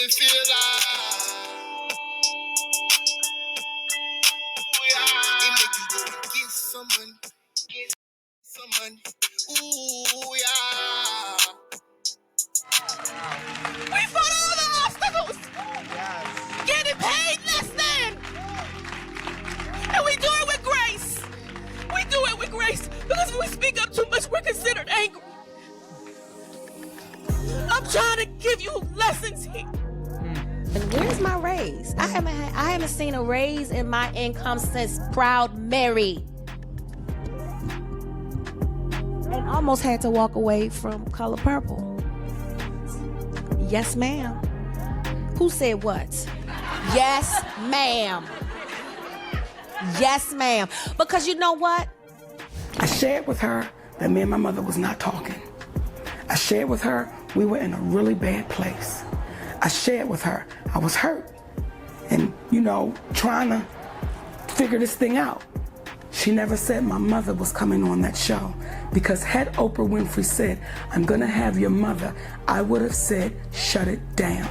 me feel like. It make you go and get some money. Get some money. Ooh, yeah. We fought all the obstacles. Yes. Getting paid less than. And we do it with grace. We do it with grace because if we speak up too much, we're considered angry. I'm trying to give you lessons here. And where's my raise? I haven't seen a raise in my income since Proud Mary. And almost had to walk away from Color Purple. Yes, ma'am. Who said what? Yes, ma'am. Yes, ma'am. Because you know what? I shared with her that me and my mother was not talking. I shared with her we were in a really bad place. I shared with her I was hurt and, trying to figure this thing out. She never said my mother was coming on that show because had Oprah Winfrey said, I'm gonna have your mother, I would have said, shut it down.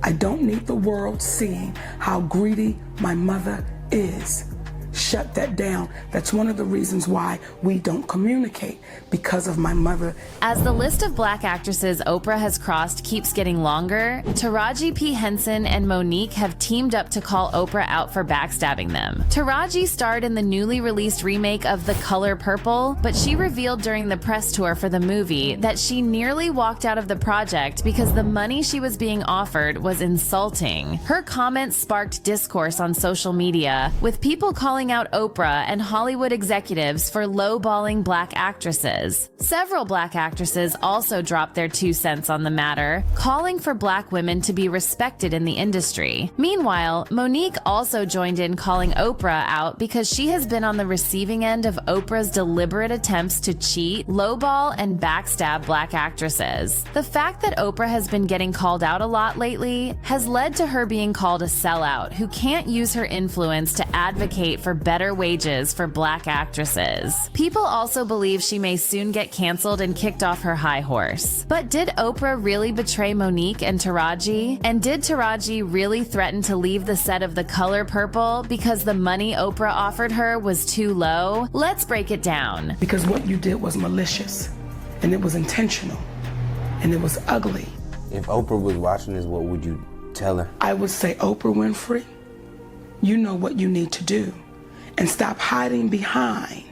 I don't need the world seeing how greedy my mother is. Shut that down. That's one of the reasons why we don't communicate, because of my mother. As the list of black actresses Oprah has crossed keeps getting longer, Taraji P. Henson and Monique have teamed up to call Oprah out for backstabbing them. Taraji starred in the newly released remake of The Color Purple, but she revealed during the press tour for the movie that she nearly walked out of the project because the money she was being offered was insulting. Her comments sparked discourse on social media, with people calling out Oprah and Hollywood executives for lowballing black actresses. Several black actresses also dropped their 2 cents on the matter, calling for black women to be respected in the industry. Meanwhile, Monique also joined in calling Oprah out because she has been on the receiving end of Oprah's deliberate attempts to cheat, lowball, and backstab black actresses. The fact that Oprah has been getting called out a lot lately has led to her being called a sellout who can't use her influence to advocate for better wages for black actresses. People also believe she may soon get canceled and kicked off her high horse. But did Oprah really betray Monique and Taraji? And did Taraji really threaten to leave the set of The Color Purple because the money Oprah offered her was too low? Let's break it down. Because what you did was malicious, and it was intentional, and it was ugly. If Oprah was watching this, what would you tell her? I would say, Oprah Winfrey, you know what you need to do. And stop hiding behind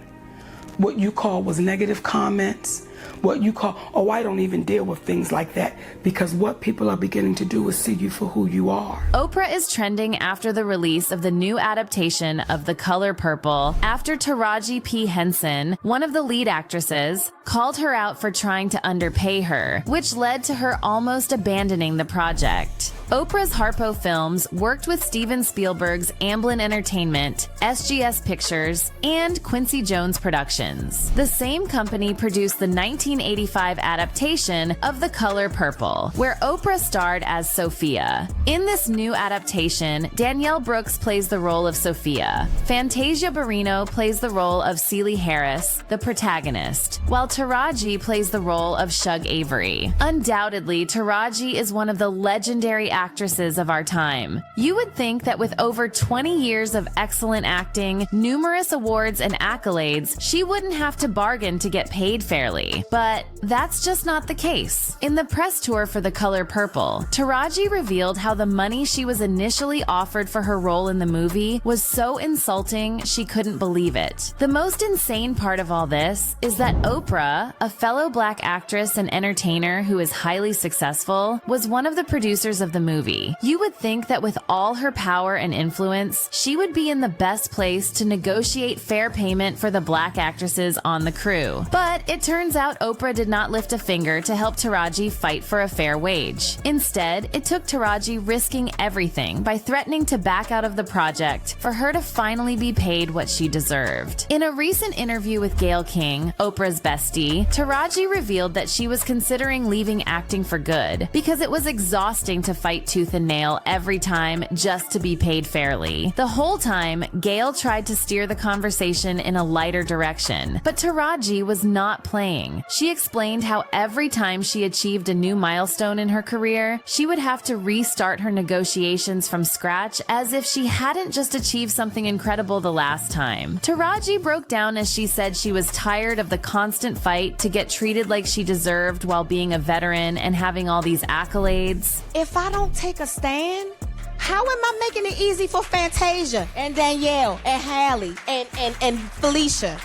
what you call was negative comments, what you call, oh, I don't even deal with things like that, because what people are beginning to do is see you for who you are. Oprah is trending after the release of the new adaptation of The Color Purple after Taraji P. Henson, one of the lead actresses, called her out for trying to underpay her, which led to her almost abandoning the project. Oprah's Harpo Films worked with Steven Spielberg's Amblin Entertainment, SGS Pictures, and Quincy Jones Productions. The same company produced the 1985 adaptation of The Color Purple, where Oprah starred as Sophia. In this new adaptation, Danielle Brooks plays the role of Sophia. Fantasia Barrino plays the role of Celie Harris, the protagonist, while Taraji plays the role of Shug Avery. Undoubtedly, Taraji is one of the legendary actresses of our time. You would think that with over 20 years of excellent acting, numerous awards and accolades, she wouldn't have to bargain to get paid fairly. But that's just not the case. In the press tour for The Color Purple, Taraji revealed how the money she was initially offered for her role in the movie was so insulting she couldn't believe it. The most insane part of all this is that Oprah, a fellow black actress and entertainer who is highly successful, was one of the producers of the movie. You would think that with all her power and influence, she would be in the best place to negotiate fair payment for the black actresses on the crew. But it turns out Oprah did not lift a finger to help Taraji fight for a fair wage. Instead, it took Taraji risking everything by threatening to back out of the project for her to finally be paid what she deserved. In a recent interview with Gayle King, Oprah's bestie, Taraji revealed that she was considering leaving acting for good because it was exhausting to fight fight tooth and nail every time just to be paid fairly. The whole time, Gail tried to steer the conversation in a lighter direction, but Taraji was not playing. She explained how every time she achieved a new milestone in her career, she would have to restart her negotiations from scratch as if she hadn't just achieved something incredible the last time. Taraji broke down as she said she was tired of the constant fight to get treated like she deserved while being a veteran and having all these accolades. If I don't take a stand, how am I making it easy for Fantasia and Danielle and Hallie and Felicia?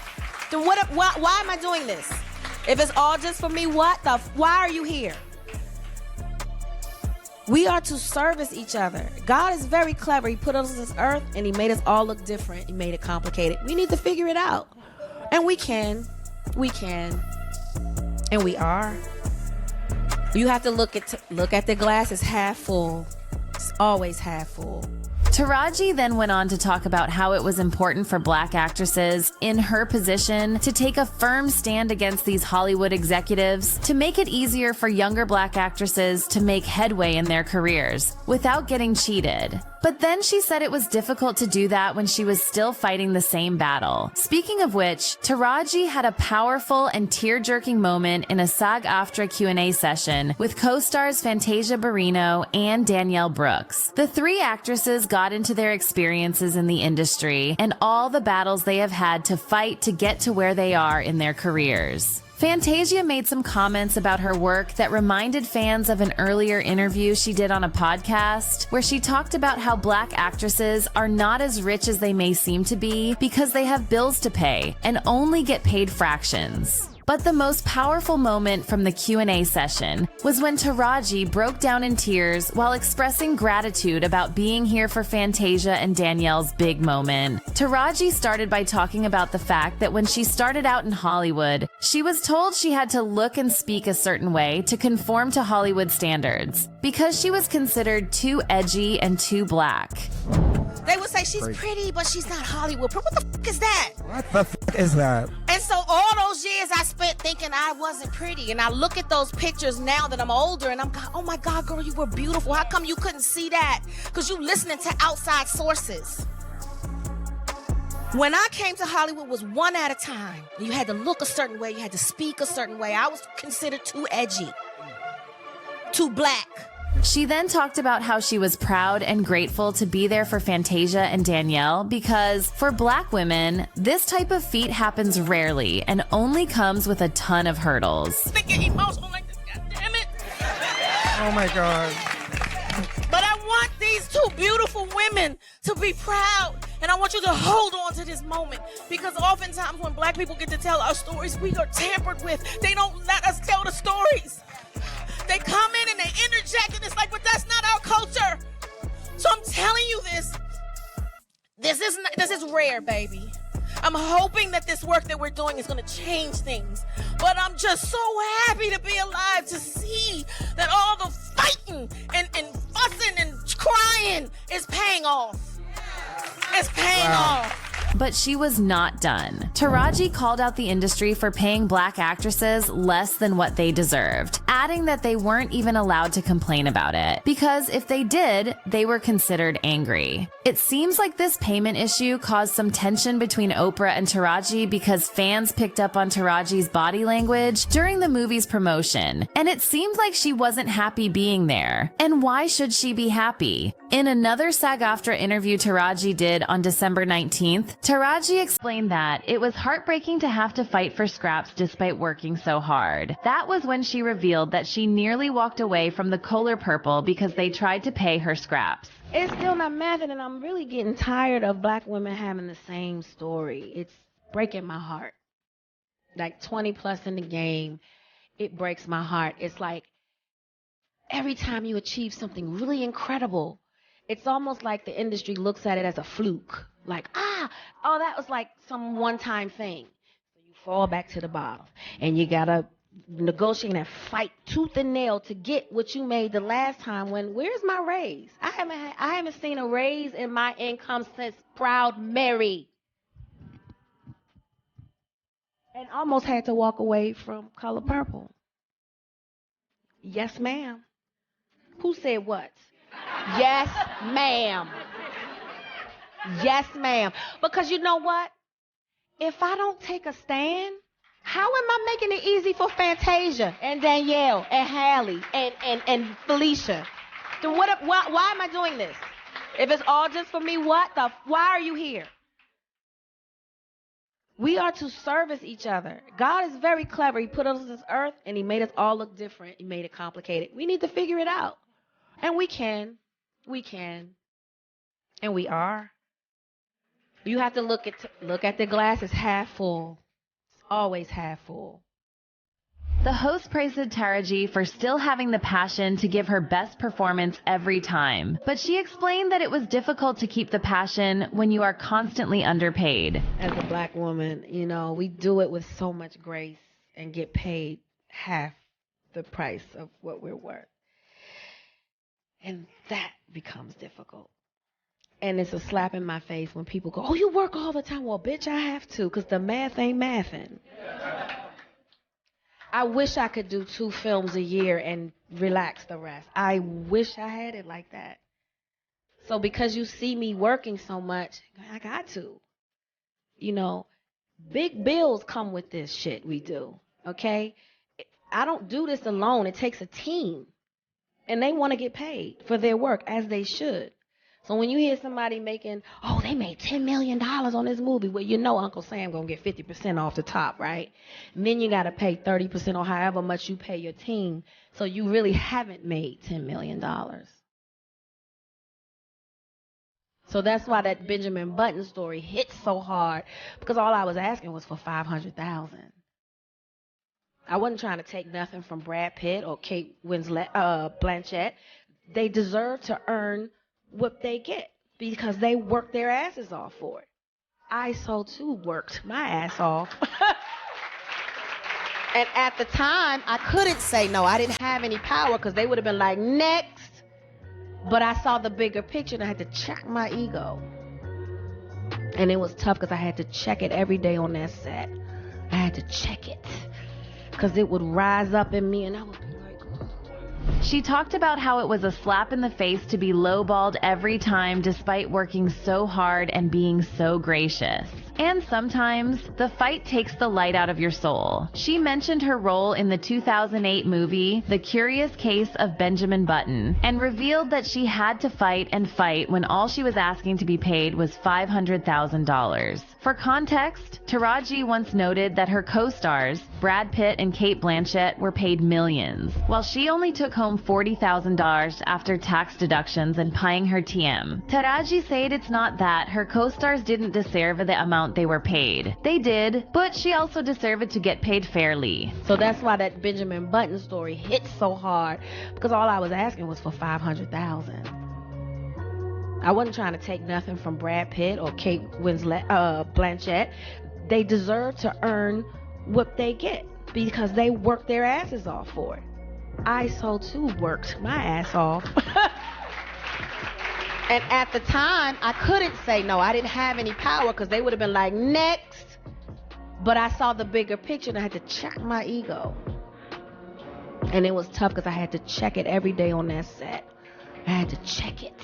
Then why am I doing this? If it's all just for me, why are you here? We are to service each other. God is very clever. He put us on this earth and he made us all look different. He made it complicated. We need to figure it out. And we can. And we are. You have to look at the glass as half full. It's always half full. Taraji then went on to talk about how it was important for Black actresses in her position to take a firm stand against these Hollywood executives to make it easier for younger Black actresses to make headway in their careers without getting cheated. But then she said it was difficult to do that when she was still fighting the same battle. Speaking of which, Taraji had a powerful and tear-jerking moment in a SAG-AFTRA Q&A session with co-stars Fantasia Barrino and Danielle Brooks. The three actresses got into their experiences in the industry and all the battles they have had to fight to get to where they are in their careers. Fantasia made some comments about her work that reminded fans of an earlier interview she did on a podcast where she talked about how Black actresses are not as rich as they may seem to be because they have bills to pay and only get paid fractions. But the most powerful moment from the Q&A session was when Taraji broke down in tears while expressing gratitude about being here for Fantasia and Danielle's big moment. Taraji started by talking about the fact that when she started out in Hollywood, she was told she had to look and speak a certain way to conform to Hollywood standards because she was considered too edgy and too Black. They would say she's pretty, but she's not Hollywood. What the fuck is that? What the fuck is that? And so all those years I spent thinking I wasn't pretty, and I look at those pictures now that I'm older, and I'm going, oh my God, girl, you were beautiful. How come you couldn't see that? Because you listening to outside sources. When I came to Hollywood, it was one at a time. You had to look a certain way. You had to speak a certain way. I was considered too edgy, too Black. She then talked about how she was proud and grateful to be there for Fantasia and Danielle because, for Black women, this type of feat happens rarely and only comes with a ton of hurdles. They get emotional like this, God damn it. Oh my God. But I want these two beautiful women to be proud, and I want you to hold on to this moment because oftentimes when Black people get to tell our stories, we are tampered with. They don't let us tell the stories. They come in and they interject, and it's like, but that's not our culture. So I'm telling you this. This is rare, baby. I'm hoping that this work that we're doing is going to change things. But I'm just so happy to be alive to see that all the fighting and fussing and crying is paying off. It's paying off. But she was not done. Taraji called out the industry for paying Black actresses less than what they deserved, adding that they weren't even allowed to complain about it, because if they did, they were considered angry. It seems like this payment issue caused some tension between Oprah and Taraji because fans picked up on Taraji's body language during the movie's promotion, and it seemed like she wasn't happy being there. And why should she be happy? In another SAG-AFTRA interview Taraji did on December 19th, Taraji explained that it was heartbreaking to have to fight for scraps despite working so hard. That was when she revealed that she nearly walked away from the Color Purple because they tried to pay her scraps. It's still not mathing, and I'm really getting tired of Black women having the same story. It's breaking my heart. Like 20 plus in the game, it breaks my heart. It's like every time you achieve something really incredible, it's almost like the industry looks at it as a fluke. Like, that was like some one-time thing. So you fall back to the bottom, and you gotta negotiate and fight tooth and nail to get what you made the last time. Where's my raise? I haven't seen a raise in my income since Proud Mary, and almost had to walk away from Color Purple. Yes, ma'am. Who said what? Yes, ma'am. Yes, ma'am. Because you know what? If I don't take a stand, how am I making it easy for Fantasia and Danielle and Hallie and Felicia? Then why am I doing this? If it's all just for me, why are you here? We are to service each other. God is very clever. He put us on this earth and he made us all look different. He made it complicated. We need to figure it out. And we can. We can. And we are. You have to look at the glass as half full. It's always half full. The host praised Taraji for still having the passion to give her best performance every time, but she explained that it was difficult to keep the passion when you are constantly underpaid. As a black woman, you know, we do it with so much grace and get paid half the price of what we're worth. And that becomes difficult. And it's a slap in my face when people go, oh, you work all the time. Well, bitch, I have to, because the math ain't mathing. I wish I could do 2 films a year and relax the rest. I wish I had it like that. So because you see me working so much, I got to. You know, big bills come with this shit we do, okay? I don't do this alone. It takes a team. And they want to get paid for their work, as they should. So when you hear somebody making, oh, they made $10 million on this movie, well, you know Uncle Sam going to get 50% off the top, right? And then you got to pay 30% or however much you pay your team. So you really haven't made $10 million. So that's why that Benjamin Button story hits so hard, because all I was asking was for $500,000. I wasn't trying to take nothing from Brad Pitt or Kate Blanchett. They deserve to earn what they get because they work their asses off for it. I so too worked my ass off. And at the time, I couldn't say no. I didn't have any power because they would have been like, next. But I saw the bigger picture and I had to check my ego. And it was tough because I had to check it every day on that set. I had to check it because it would rise up in me and I would be like, She talked about how it was a slap in the face to be lowballed every time despite working so hard and being so gracious. And sometimes, the fight takes the light out of your soul. She mentioned her role in the 2008 movie, The Curious Case of Benjamin Button, and revealed that she had to fight and fight when all she was asking to be paid was $500,000. For context, Taraji once noted that her co-stars, Brad Pitt and Kate Blanchett, were paid millions, while she only took home $40,000 after tax deductions and paying her TM. Taraji said it's not that her co-stars didn't deserve the amount they were paid. They did, but she also deserved to get paid fairly. So that's why that Benjamin Button story hits so hard, because all I was asking was for $500,000. I wasn't trying to take nothing from Brad Pitt or Kate Blanchett. They deserve to earn what they get because they work their asses off for it. I so too worked my ass off. And at the time, I couldn't say no. I didn't have any power because they would have been like, next. But I saw the bigger picture and I had to check my ego. And it was tough because I had to check it every day on that set. I had to check it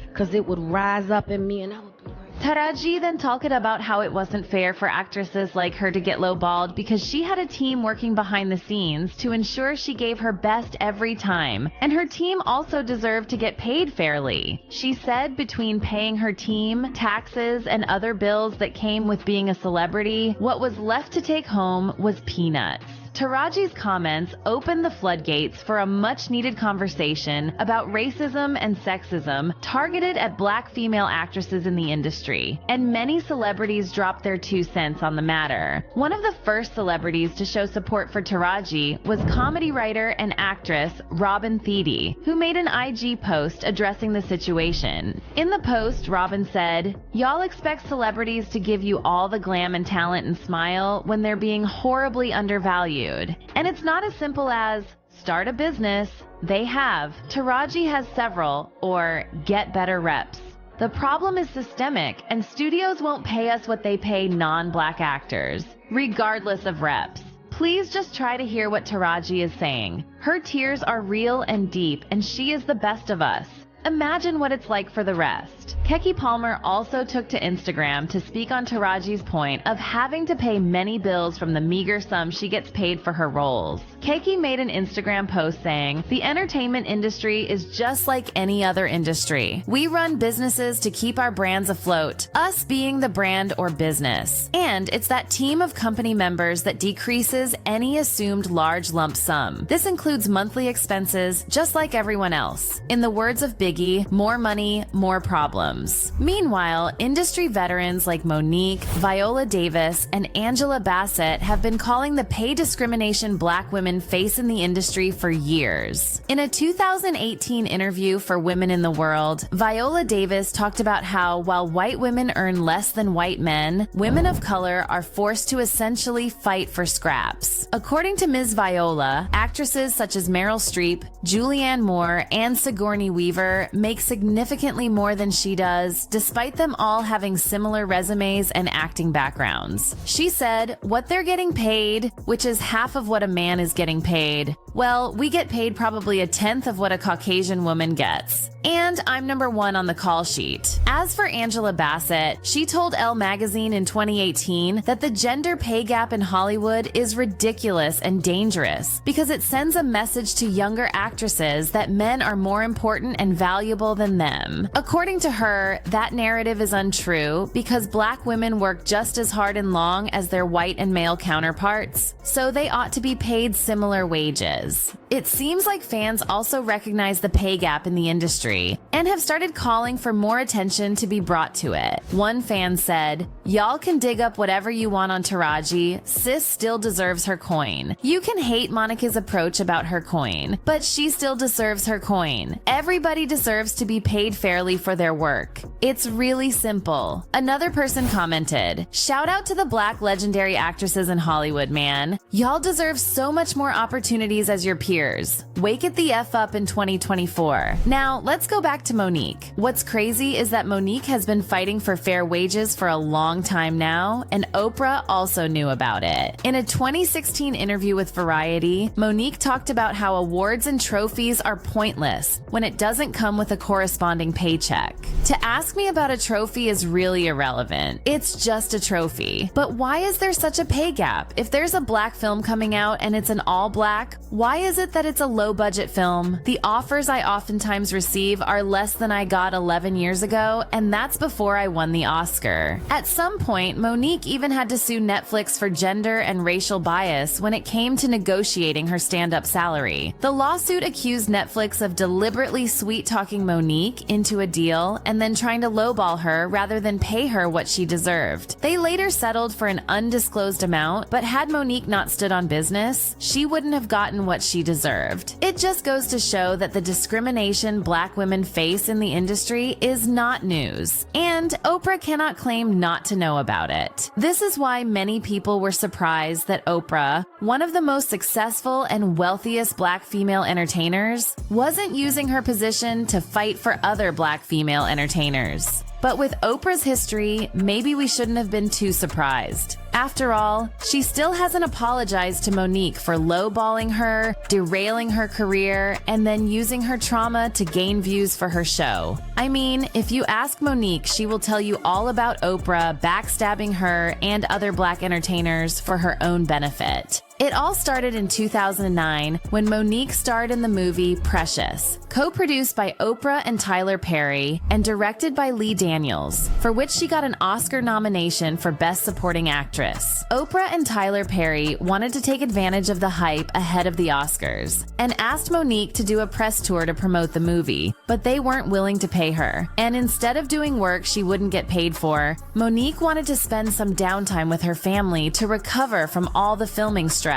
because it would rise up in me and I would be like, Taraji then talked about how it wasn't fair for actresses like her to get lowballed because she had a team working behind the scenes to ensure she gave her best every time, and her team also deserved to get paid fairly. She said between paying her team, taxes, and other bills that came with being a celebrity, what was left to take home was peanuts. Taraji's comments opened the floodgates for a much-needed conversation about racism and sexism targeted at black female actresses in the industry, and many celebrities dropped their 2 cents on the matter. One of the first celebrities to show support for Taraji was comedy writer and actress Robin Thede, who made an IG post addressing the situation. In the post, Robin said, "Y'all expect celebrities to give you all the glam and talent and smile when they're being horribly undervalued. And it's not as simple as start a business. They have. Taraji has several, or get better reps. The problem is systemic, and studios won't pay us what they pay non-black actors, regardless of reps. Please just try to hear what Taraji is saying. Her tears are real and deep, and she is the best of us. Imagine what it's like for the rest. Keke Palmer also took to Instagram to speak on Taraji's point of having to pay many bills from the meager sum she gets paid for her roles. Keke made an Instagram post saying, "The entertainment industry is just like any other industry. We run businesses to keep our brands afloat, us being the brand or business. And it's that team of company members that decreases any assumed large lump sum. This includes monthly expenses, just like everyone else. In the words of Biggie, more money, more problems." Meanwhile, industry veterans like Monique, Viola Davis, and Angela Bassett have been calling the pay discrimination Black women face in the industry for years. In a 2018 interview for Women in the World, Viola Davis talked about how while white women earn less than white men, women of color are forced to essentially fight for scraps. According to Ms. Viola, actresses such as Meryl Streep, Julianne Moore, and Sigourney Weaver make significantly more than she does, despite them all having similar resumes and acting backgrounds. She said, "What they're getting paid, which is half of what a man is getting paid, well, we get paid probably 1/10 of what a Caucasian woman gets. And I'm number 1 on the call sheet." As for Angela Bassett, she told Elle magazine in 2018 that the gender pay gap in Hollywood is ridiculous and dangerous because it sends a message to younger actresses that men are more important and valuable than them. According to her, that narrative is untrue because Black women work just as hard and long as their white and male counterparts, so they ought to be paid similar wages. It seems like fans also recognize the pay gap in the industry and have started calling for more attention to be brought to it. One fan said, "Y'all can dig up whatever you want on Taraji, sis still deserves her coin. You can hate Monica's approach about her coin, but she still deserves her coin. Everybody deserves to be paid fairly for their work. It's really simple." Another person commented, "Shout out to the Black legendary actresses in Hollywood, man. Y'all deserve so much more opportunities as your peers. Wake it the F up in 2024. Now, let's go back to Monique. What's crazy is that Monique has been fighting for fair wages for a long time now, and Oprah also knew about it. In a 2016 interview with Variety, Monique talked about how awards and trophies are pointless when it doesn't come with a corresponding paycheck. "To ask me about a trophy is really irrelevant. It's just a trophy. But why is there such a pay gap? If there's a Black film coming out and it's an all Black, why is it that it's a low-budget film? The offers I oftentimes receive are less than I got 11 years ago, and that's before I won the Oscar." At some point, Monique even had to sue Netflix for gender and racial bias when it came to negotiating her stand-up salary. The lawsuit accused Netflix of deliberately sweet-talking Monique into a deal and then trying to lowball her rather than pay her what she deserved. They later settled for an undisclosed amount, but had Monique not stood on business, she wouldn't have gotten what she deserved. It just goes to show that the discrimination Black women face in the industry is not news, and Oprah cannot claim not to know about it. This is why many people were surprised that Oprah, one of the most successful and wealthiest Black female entertainers, wasn't using her position to fight for other Black female entertainers. But with Oprah's history, maybe we shouldn't have been too surprised. After all, she still hasn't apologized to Monique for lowballing her, derailing her career, and then using her trauma to gain views for her show. I mean, if you ask Monique, she will tell you all about Oprah backstabbing her and other Black entertainers for her own benefit. It all started in 2009 when Monique starred in the movie Precious, co-produced by Oprah and Tyler Perry and directed by Lee Daniels, for which she got an Oscar nomination for Best Supporting Actress. Oprah and Tyler Perry wanted to take advantage of the hype ahead of the Oscars and asked Monique to do a press tour to promote the movie, but they weren't willing to pay her. And instead of doing work she wouldn't get paid for, Monique wanted to spend some downtime with her family to recover from all the filming stress.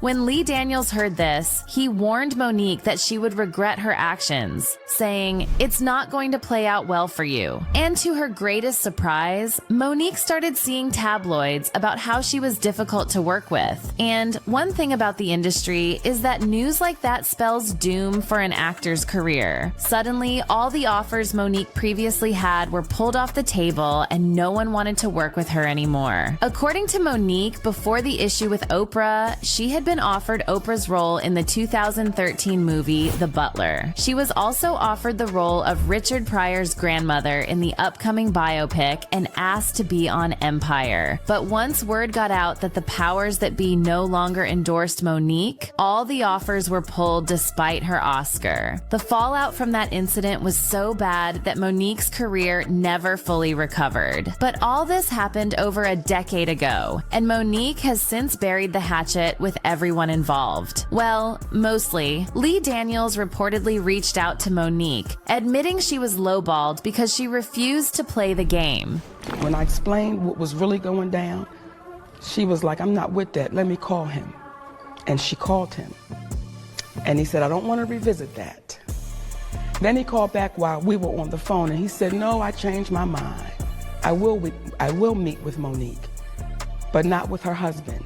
When Lee Daniels heard this, he warned Monique that she would regret her actions, saying, "It's not going to play out well for you." And to her greatest surprise, Monique started seeing tabloids about how she was difficult to work with. And one thing about the industry is that news like that spells doom for an actor's career. Suddenly, all the offers Monique previously had were pulled off the table and no one wanted to work with her anymore. According to Monique, before the issue with Oprah, Oprah, she had been offered Oprah's role in the 2013 movie The Butler. She was also offered the role of Richard Pryor's grandmother in the upcoming biopic and asked to be on Empire. But once word got out that the powers that be no longer endorsed Monique, all the offers were pulled despite her Oscar. The fallout from that incident was so bad that Monique's career never fully recovered. But all this happened over a decade ago, and Monique has since buried the hatchet with everyone involved. Well, mostly. Lee Daniels reportedly reached out to Monique, admitting she was lowballed because she refused to play the game. When I explained what was really going down, she was like, I'm not with that, let me call him. And she called him. And he said, I don't want to revisit that. Then he called back while we were on the phone, and he said, no, I changed my mind. I will meet with Monique, but not with her husband.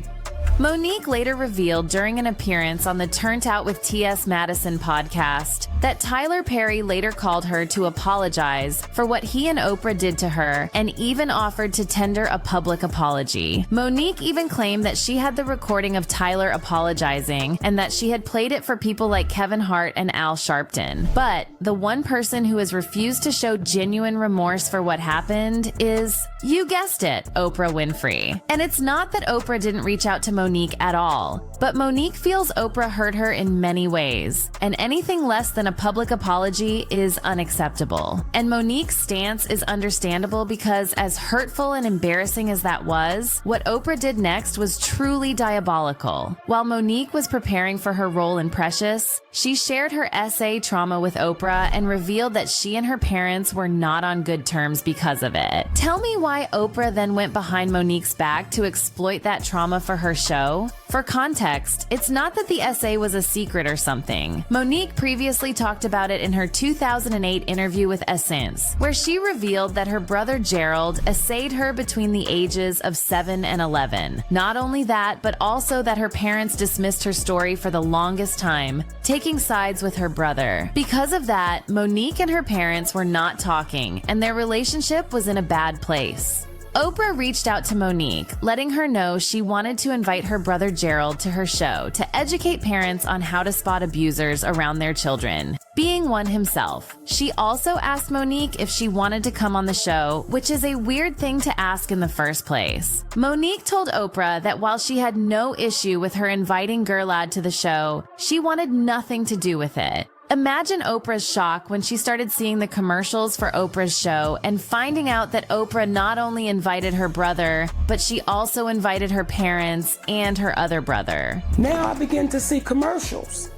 Monique later revealed during an appearance on the Turned Out with T.S. Madison podcast that Tyler Perry later called her to apologize for what he and Oprah did to her and even offered to tender a public apology. Monique even claimed that she had the recording of Tyler apologizing and that she had played it for people like Kevin Hart and Al Sharpton. But the one person who has refused to show genuine remorse for what happened is, you guessed it, Oprah Winfrey. And it's not that Oprah didn't reach out to Monique at all, but Monique feels Oprah hurt her in many ways, and anything less than a public apology is unacceptable. And Monique's stance is understandable because, as hurtful and embarrassing as that was, what Oprah did next was truly diabolical. While Monique was preparing for her role in Precious, she shared her SA trauma with Oprah and revealed that she and her parents were not on good terms because of it. Tell me why Oprah then went behind Monique's back to exploit that trauma for her show? For context, it's not that the essay was a secret or something. Monique previously talked about it in her 2008 interview with Essence, where she revealed that her brother Gerald essayed her between the ages of 7 and 11. Not only that, but also that her parents dismissed her story for the longest time, taking sides with her brother. Because of that, Monique and her parents were not talking, and their relationship was in a bad place. Oprah reached out to Monique, letting her know she wanted to invite her brother Gerald to her show to educate parents on how to spot abusers around their children, being one himself. She also asked Monique if she wanted to come on the show, which is a weird thing to ask in the first place. Monique told Oprah that while she had no issue with her inviting Gurlad to the show, she wanted nothing to do with it. Imagine Oprah's shock when she started seeing the commercials for Oprah's show and finding out that Oprah not only invited her brother, but she also invited her parents and her other brother. Now I begin to see commercials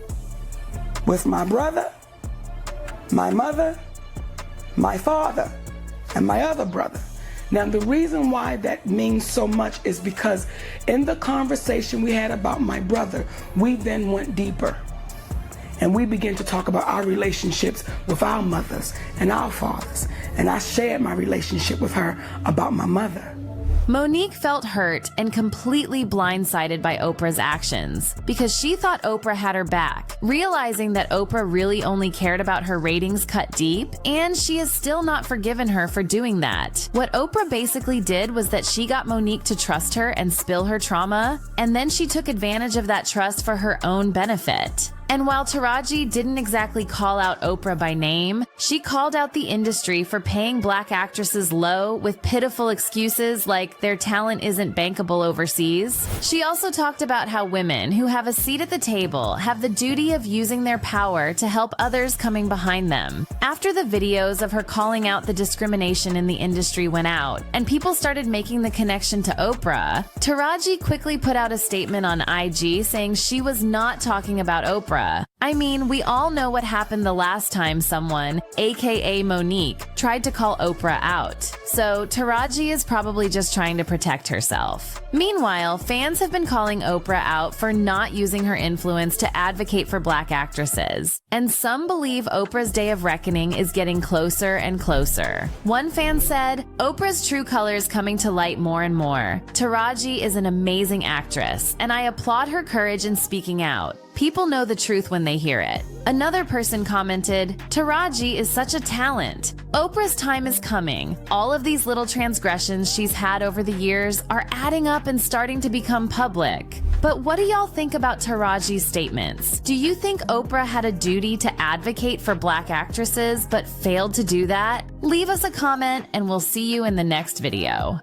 with my brother, my mother, my father, and my other brother. Now, the reason why that means so much is because in the conversation we had about my brother, we then went deeper. And we began to talk about our relationships with our mothers and our fathers. And I shared my relationship with her about my mother. Monique felt hurt and completely blindsided by Oprah's actions because she thought Oprah had her back, realizing that Oprah really only cared about her ratings cut deep, and she has still not forgiven her for doing that. What Oprah basically did was that she got Monique to trust her and spill her trauma, and then she took advantage of that trust for her own benefit. And while Taraji didn't exactly call out Oprah by name, she called out the industry for paying Black actresses low with pitiful excuses like their talent isn't bankable overseas. She also talked about how women who have a seat at the table have the duty of using their power to help others coming behind them. After the videos of her calling out the discrimination in the industry went out, and people started making the connection to Oprah, Taraji quickly put out a statement on IG saying she was not talking about Oprah. I mean, we all know what happened the last time someone, aka Monique, tried to call Oprah out. So Taraji is probably just trying to protect herself. Meanwhile, fans have been calling Oprah out for not using her influence to advocate for Black actresses. And some believe Oprah's day of reckoning is getting closer and closer. One fan said, Oprah's true colors coming to light more and more. Taraji is an amazing actress, and I applaud her courage in speaking out. People know the truth when they hear it. Another person commented, Taraji is such a talent. Oprah's time is coming. All of these little transgressions she's had over the years are adding up and starting to become public. But what do y'all think about Taraji's statements? Do you think Oprah had a duty to advocate for Black actresses but failed to do that? Leave us a comment and we'll see you in the next video.